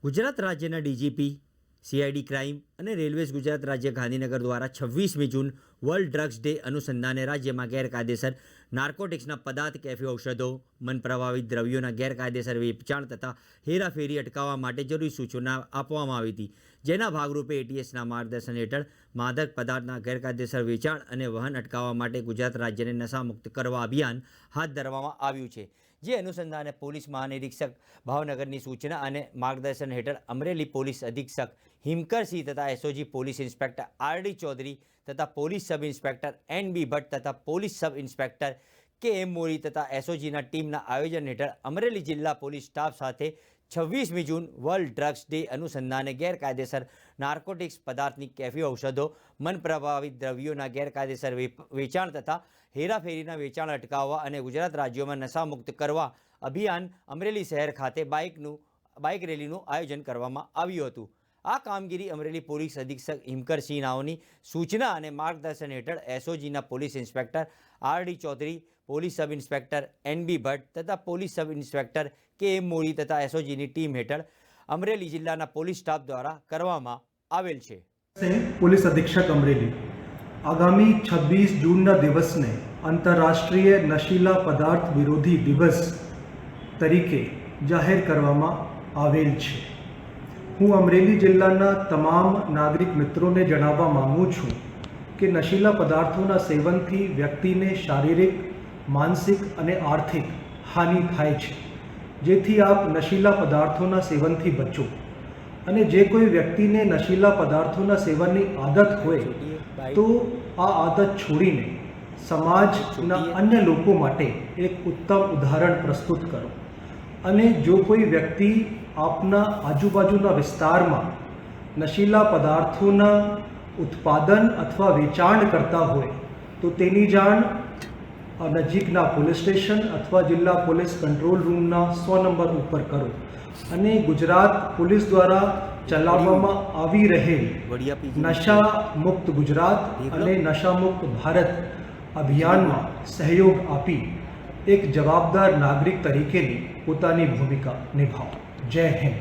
ગુજરાત રાજ્યના DGP, CID crime અને railways Gujarat રાજ્ય ગાંધીનગર દ્વારા 26મી જૂન વર્લ્ડ ડ્રગ્સ ડે અનુસંધાને રાજ્યમાં ગેરકાયદેસર નાર્કોટિક્સના પદાર્થ, કેફી ઔષધો, મન પ્રભાવિત દ્રવ્યોના ગેરકાયદેસર વેચાણ તથા હેરાફેરી અટકાવવા માટે જરૂરી સૂચના આપવામાં આવી હતી, જેના ભાગરૂપે એટીએસના માર્ગદર્શન હેઠળ માદક પદાર્થના ગેરકાયદેસર વેચાણ અને વહન અટકાવવા માટે ગુજરાત રાજ્યને નશામુક્ત કરવા અભિયાન હાથ ધરવામાં આવ્યું છે. જે અનુસંધાને પોલીસ મહાનિરીક્ષક ભાવનગરની સૂચના અને માર્ગદર્શન હેઠળ અમરેલી પોલીસ અધિક્ષક હિમકરસિંહ તથા SOG police inspector RD Chaudhari તથા police sub inspector NB Bhatt તથા police sub inspector KM Mori તથા એસઓજીના ટીમના આયોજન હેઠળ અમરેલી જિલ્લા પોલીસ સ્ટાફ સાથે 26મી જૂન વર્લ્ડ ડ્રગ્સ ડે અનુસંધાને ગેરકાયદેસર નાર્કોટિક્સ પદાર્થની કેફી ઔષધો, મન પ્રભાવિત દ્રવ્યોના ગેરકાયદેસર વેચાણ તથા હેરાફેરીના વેચાણ અટકાવવા અને ગુજરાત રાજ્યોમાં નશામુક્ત કરવા અભિયાન અમરેલી શહેર ખાતે બાઇક રેલીનું આયોજન કરવામાં આવ્યું હતું. આ કામગીરી અમરેલી પોલીસ અધિક્ષક હિમકરસિંહ નાઓની સૂચના અને માર્ગદર્શન હેઠળ એસઓજીના police inspector RD Chaudhari, police sub inspector NB Bhatt તથા police sub inspector KM Mori તથા એસઓજીની ટીમ હેઠળ અમરેલી જિલ્લાના પોલીસ સ્ટાફ દ્વારા કરવામાં આવેલ છે. પોલીસ અધિક્ષક અમરેલી આગામી 26 જૂનના દિવસને આંતરરાષ્ટ્રીય નશીલા પદાર્થ વિરોધી દિવસ તરીકે જાહેર કરવામાં આવેલ છે. હું અમરેલી જિલ્લાના તમામ નાગરિક મિત્રોને જણાવવા માંગુ છું કે નશીલા પદાર્થોના સેવનથી વ્યક્તિને શારીરિક, માનસિક અને આર્થિક હાનિ થાય છે. જેથી આપ નશીલા પદાર્થોના સેવનથી બચો અને જે કોઈ વ્યક્તિને નશીલા પદાર્થોના સેવનની આદત હોય તો આ આદત છોડીને સમાજના અન્ય લોકો માટે એક ઉત્તમ ઉદાહરણ પ્રસ્તુત કરો. અને જો કોઈ વ્યક્તિ આપના આજુબાજુના વિસ્તારમાં નશીલા પદાર્થોના ઉત્પાદન અથવા વેચાણ કરતા હોય તો તેની જાણ નજીકના પોલીસ સ્ટેશન અથવા જિલ્લા પોલીસ કંટ્રોલ રૂમના 100 નંબર ઉપર કરો. અને ગુજરાત પોલીસ દ્વારા ચલાવવામાં આવી રહેલ નશા મુક્ત ગુજરાત અને નશા મુક્ત ભારત અભિયાનમાં સહયોગ આપી એક જવાબદાર નાગરિક તરીકેની પોતાની ભૂમિકા નિભાવો. જય હિન્દ.